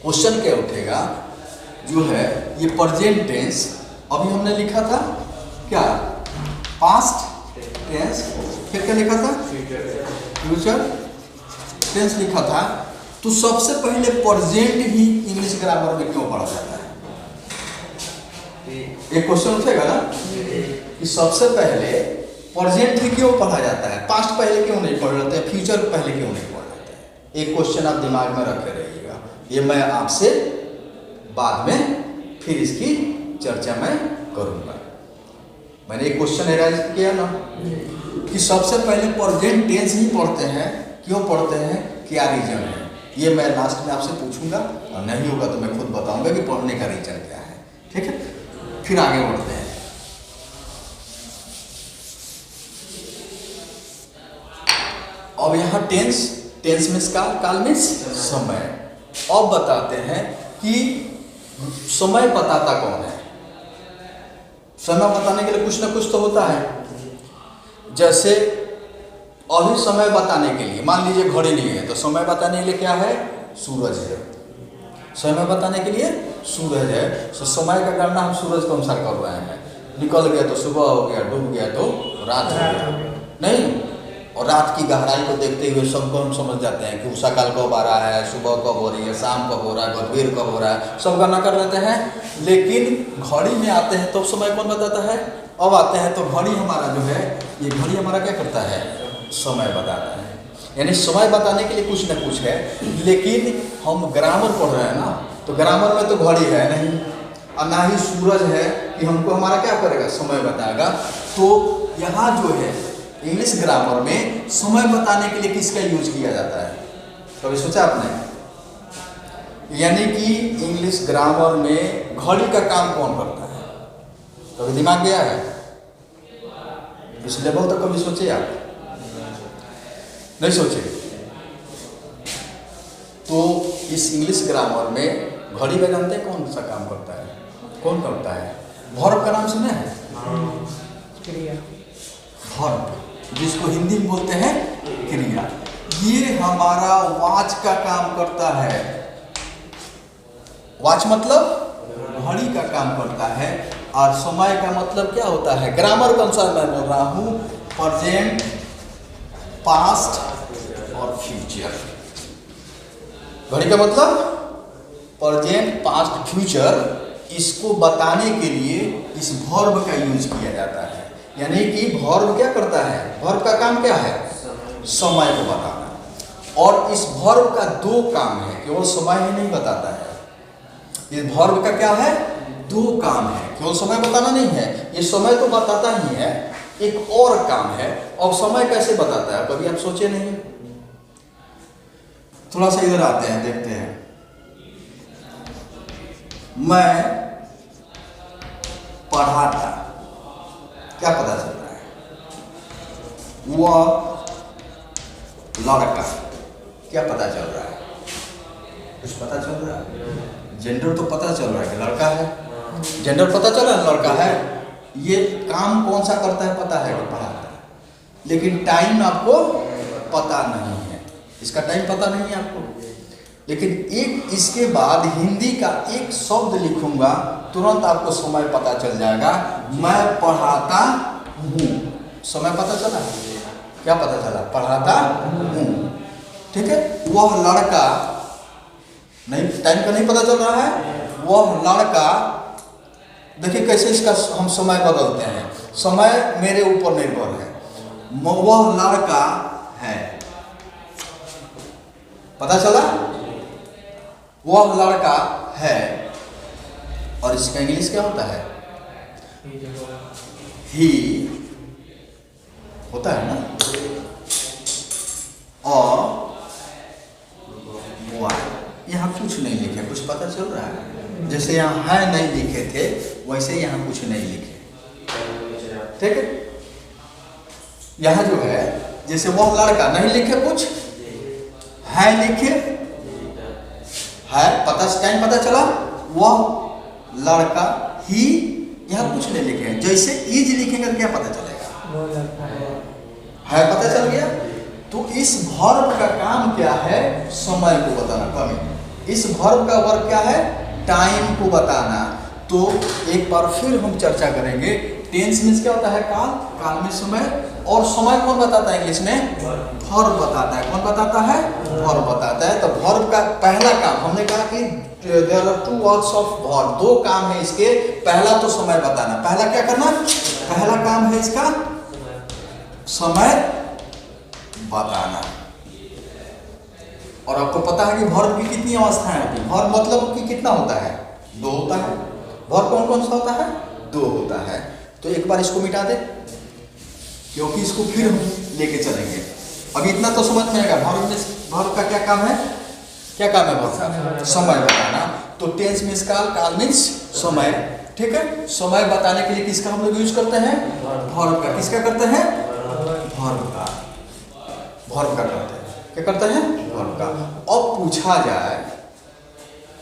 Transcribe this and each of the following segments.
Question क्या उठेगा जो है ये प्रेजेंट टेंस, अभी हमने लिखा था क्या, पास्ट टेंस, फिर क्या लिखा था, फ्यूचर टेंस लिखा था। तो सबसे पहले प्रेजेंट ही इंग्लिश ग्रामर में क्यों पढ़ा जाता है? एक क्वेश्चन उठेगा ना कि सबसे पहले प्रेजेंट ही क्यों पढ़ा जाता है, पास्ट पहले क्यों नहीं पढ़ जाते, फ्यूचर पहले क्यों नहीं पढ़ जाते हैं। एक क्वेश्चन आप दिमाग में रखे रहिएगा, ये मैं आपसे बाद में फिर इसकी चर्चा मैं करूंगा। मैंने एक क्वेश्चन एराइज किया ना कि सबसे पहले प्रेजेंट टेंस ही पढ़ते हैं, क्यों पढ़ते हैं, क्या रीजन है, ये मैं लास्ट में आपसे पूछूंगा, और नहीं होगा तो मैं खुद बताऊंगा कि पढ़ने का रीजन क्या है। ठीक है, फिर आगे बढ़ते हैं। अब यहाँ टेंस मीन्स काल मीन्स समय। अब बताते हैं कि समय बताता कौन है। समय बताने के लिए कुछ ना कुछ तो होता है। जैसे अभी समय बताने के लिए मान लीजिए घड़ी नहीं है, तो समय बताने के लिए क्या है, सूरज है। समय बताने के लिए सूरज है, तो समय का गणना हम सूरज के अनुसार कर रहे हैं। निकल गया तो सुबह हो गया, डूब गया तो रात हो गया, नहीं। और रात की गहराई को देखते हुए सबको हम समझ जाते हैं कि उषा काल कब आ रहा है, सुबह कब हो रही है, शाम कब हो रहा है, दोपहर कब हो रहा है, सब गणना कर लेते हैं। लेकिन घड़ी में आते हैं तो समय कौन बताता है, अब आते हैं तो घड़ी हमारा जो है, ये घड़ी हमारा क्या करता है, समय बताता है। यानी समय बताने के लिए कुछ न कुछ है। लेकिन हम ग्रामर पढ़ रहे हैं ना, तो ग्रामर में तो घड़ी है नहीं और ना ही सूरज है कि हमको हमारा क्या करेगा, समय बताएगा। तो यहाँ जो है इंग्लिश ग्रामर में समय बताने के लिए किसका यूज किया जाता है, कभी सोचा आपने? यानी कि इंग्लिश ग्रामर में घड़ी का काम कौन करता है, कभी दिमाग गया है इस लेवल तक? कभी सोचे आप? नहीं सोचे? तो इस इंग्लिश ग्रामर में घड़ी का जानते हैं कौन सा काम करता है, कौन करता है? वर्ब का नाम सुने हैं? क्रिया। वर्ब, जिसको हिंदी में बोलते हैं क्रिया। ये हमारा वॉच का काम करता है। वॉच मतलब घड़ी का काम करता है। और समय का मतलब क्या होता है, ग्रामर के अनुसार मैं बोल रहा हूँ, प्रेजेंट, पास्ट और फ्यूचर। घड़ी का मतलब प्रेजेंट, पास्ट, फ्यूचर, इसको बताने के लिए इस वर्ब का यूज किया जाता है। यानी कि वर्ब क्या करता है, वर्ब का काम क्या है, समय को बताना। और इस वर्ब का दो काम है, केवल समय ही नहीं बताता है। इस वर्ब का क्या है, दो काम है, केवल समय बताना नहीं है। ये समय तो बताता ही है, एक और काम है। और समय कैसे बताता है, कभी आप सोचे नहीं? थोड़ा सा इधर आते हैं, देखते हैं। मैं पढ़ा था, क्या पता चल रहा है? वह लड़का, क्या पता चल रहा है? कुछ पता चल रहा है? जेंडर तो पता चल रहा है कि लड़का है, जेंडर पता चल रहा है लड़का है। ये काम कौन सा करता है पता है कि पढ़ाता है, लेकिन टाइम आपको पता नहीं है, इसका टाइम पता नहीं है आपको। लेकिन एक इसके बाद हिंदी का एक शब्द लिखूंगा, तुरंत आपको समय पता चल जाएगा। मैं पढ़ाता हूँ, समय पता चला, क्या पता चला, पढ़ाता हूँ। ठीक है, वह लड़का, नहीं टाइम का नहीं पता चल रहा है, वह लड़का। देखिए कैसे इसका हम समय बदलते हैं, समय मेरे ऊपर निर्भर है। वह लड़का है, पता चला, वह लड़का है। और इसका इंग्लिश क्या होता है, ही होता है ना। और यहाँ कुछ नहीं लिखे, कुछ पता चल रहा है? जैसे यहाँ है नहीं लिखे थे, वैसे यहाँ कुछ नहीं लिखे। ठीक है, यहाँ जो है जैसे वह लड़का नहीं लिखे, कुछ है लिखे, है पता, टाइम पता चला, वह लड़का ही, यहाँ कुछ नहीं लिखे। जैसे इज लिखेंगे क्या पता चलेगा, है पता चल गया। तो इस वर्ब का काम क्या है, समय को बताना, कमी। इस वर्ब का वर्क क्या है? टाइम को बताना। तो एक बार फिर हम चर्चा करेंगे। टेंस मीन्स क्या होता है? काल, काल में समय, और समय कौन बताता है इंग्लिश में? वर्ब बताता है। कौन बताता है? वर्ब बताता है। तो वर्ब का पहला काम, हमने कहा कि there are two words of verb, दो काम है इसके। पहला तो समय बताना, पहला क्या करना? पहला काम है इसका समय बताना। और आपको पता है कि वर्ब की कितनी अवस्थाएं होती है? वर्ब मतलब कि कितना होता है? दो होता है। वर्ब कौन कौन सा होता है? दो होता है। तो एक बार इसको मिटा दे, क्योंकि इसको फिर हम लेके चलेंगे। अभी इतना तो समझ में आएगा वर्ब में, वर्ब का क्या काम है? क्या काम है वर्ब का? समय बताना। तो टेंस मीन्स काल, काल मीन्स समय। ठीक है, समय बताने के लिए किसका हम लोग यूज करते हैं? वर्ब का। किसका करते हैं? वर्ब का। वर्ब का करते हैं। क्या करते हैं? वर्ब का। अब पूछा जाए,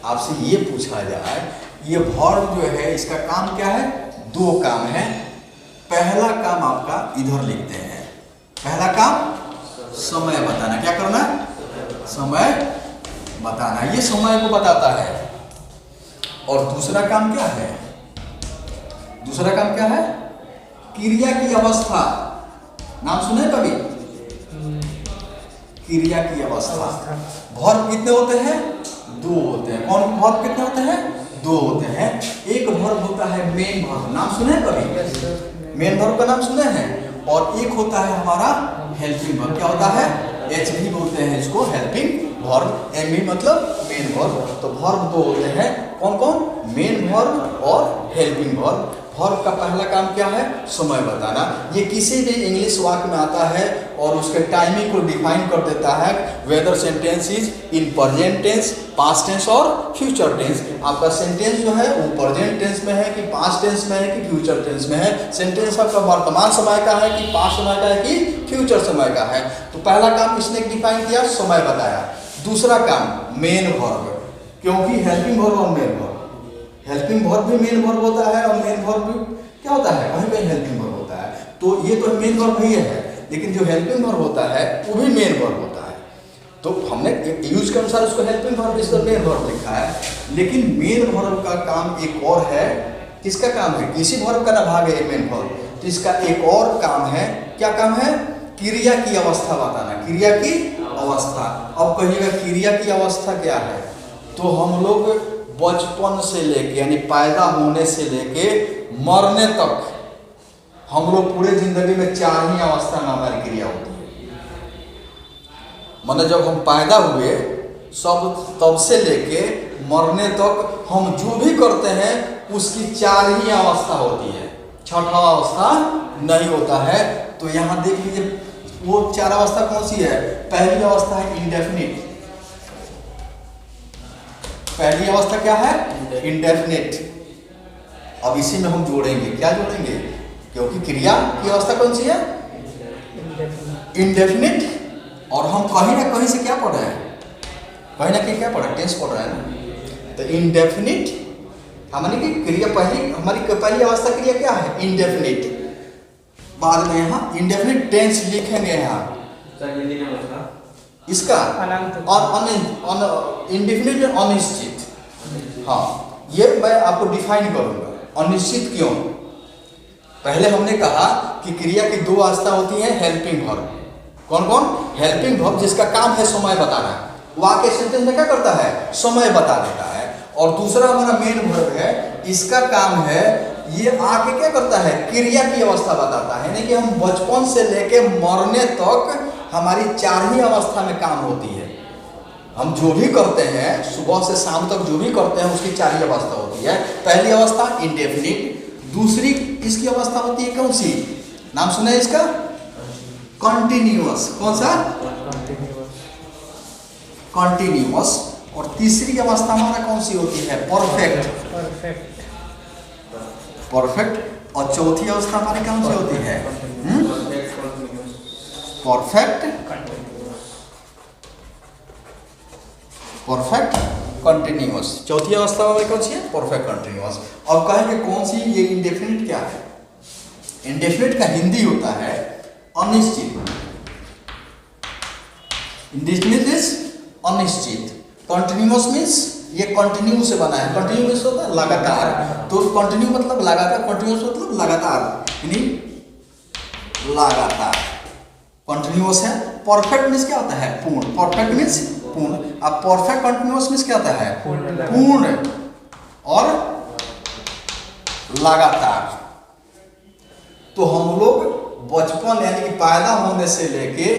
आपसे ये पूछा जाए, ये वर्ब जो है इसका काम क्या है? दो काम है। पहला काम आपका इधर लिखते हैं। पहला काम समय बताना। क्या करना? समय बताना। ये समय को बताता है। और दूसरा काम क्या है? दूसरा काम क्या है? क्रिया की अवस्था। नाम सुने कभी? क्रिया की अवस्था। वर्ब कितने होते हैं? दो होते हैं। कौन वर्ब कितने होते हैं? दो होते हैं। एक वर्ब होता है मेन वर्ब, नाम सुने कभी? मेन वर्ब का नाम सुने हैं। और एक होता है हमारा हेल्पिंग वर्ब। क्या होता है? HV बोलते हैं इसको, हेल्पिंग वर्ब। MV मतलब मेन वर्ब। तो वर्ब दो होते हैं। कौन कौन? मेन वर्ब और हेल्पिंग वर्ब। वर्ब का पहला काम क्या है? समय बताना। ये किसी भी इंग्लिश वाक्य में आता है और उसके टाइमिंग को डिफाइन कर देता है। Whether sentence is in present tense, past tense और फ्यूचर टेंस। आपका सेंटेंस जो है वो प्रेजेंट टेंस में है कि पास्ट टेंस में है कि फ्यूचर टेंस में है। सेंटेंस आपका वर्तमान समय का है कि पास्ट समय का है कि फ्यूचर समय का है। तो पहला काम इसने डिफाइन किया, समय बताया। दूसरा काम मेन वर्ब, क्योंकि हेल्पिंग वर्ब और मेन वर्ब, हेल्पिंग वर्ब भी मेन वर्ब होता है और मेन वर्ब भी क्या होता है? कहीं कहीं हेल्पिंग वर्ब होता है। तो ये तो मेन वर्ब ही है, लेकिन जो हेल्पिंग वर्ब होता है वो भी मेन वर्ब होता है। तो हमने यूज के अनुसार उसको helping verb is the main verb लिखा है। लेकिन मेन वर्ब का काम एक और है। किसका काम है? किसी वर्ब का ना भाग है मेन वर्ब, तो इसका एक और काम है। क्या काम है? क्रिया की अवस्था बताना। क्रिया की अवस्था। अब कहिएगा क्रिया की अवस्था क्या है? तो हम लोग बचपन से लेके, यानी पैदा होने से लेके मरने तक, हम लोग पूरे जिंदगी में चार ही अवस्था में हमारी क्रिया होती है। मतलब जब हम पैदा हुए सब, तब से लेके मरने तक हम जो भी करते हैं उसकी चार ही अवस्था होती है, छठा अवस्था नहीं होता है। तो यहाँ देख लीजिए वो चार अवस्था कौन सी है? पहली अवस्था है इंडेफिनिट। पहली अवस्था क्या है? इंडेफिनिट। अब इसी में हम जोड़ेंगे, क्या जोड़ेंगे? क्योंकि क्रिया की अवस्था कौन सी है? इंडेफिनिट। और हम कहीं ना कहीं से क्या पढ़ रहे हैं? कहीं ना कहीं क्या पढ़ रहे हैं? टेंस पढ़ रहे हैं ना। तो इंडेफिनिट हमारी की क्रिया, पहली हमारी पहली अवस्था क्रिया क्या है? इंडेफिनिट। बाद में यहाँ इंडेफिनिट टेंस लिखेंगे यहाँ इसका, और इंडेफिनिट में अनिश्चित। हाँ, ये मैं आपको डिफाइन करूंगा। अनिश्चित क्यों? पहले हमने कहा कि क्रिया की दो अवस्था होती है, हेल्पिंग वर्ब। कौन कौन? हेल्पिंग वर्ब जिसका काम है समय बताना। वाक्य सेंटेंस में क्या करता है? समय बता देता है। और दूसरा हमारा मेन वर्ब है, इसका काम है ये आके क्या करता है? क्रिया की अवस्था बताता है। यानी कि हम बचपन से लेके मरने तक हमारी चार ही अवस्था में काम होती है। हम जो भी करते हैं सुबह से शाम तक जो भी करते हैं उसकी चार ही अवस्था होती है। पहली अवस्था इंडेफिनिट, दूसरी इसकी अवस्था होती है कौन सी? नाम सुना है इसका? कंटिन्यूअस। कौन सा? कंटिन्यूअस। और तीसरी अवस्था हमारा कौन सी होती है? परफेक्ट। परफेक्ट। और चौथी अवस्था हमारी कौन सी होती है? Perfect continuous. चौथी अवस्था हमारी कौन सी है? Perfect continuous. अब कहेंगे कौन सी? ये इंडेफिनिट क्या है? इंडेफिनिट का हिंदी होता है अनिश्चित। इंडेफिनिट इज अनिश्चित। कंटिन्यूअस मीन्स ये कंटिन्यू से बना है, कंटिन्यू मीन्स होता है लगातार, तो कंटिन्यू मतलब लगातार, कंटिन्यूअस मतलब लगातार, यानी लगातार कंटिन्यूअस है। परफेक्ट मीन्स क्या होता है? पूर्ण। परफेक्ट मीन्स पूर्ण। अब परफेक्ट कंटिन्यूअस मीन्स क्या होता है? पूर्ण और लगातार। तो हम लोग बचपन यानी कि पैदा होने से लेके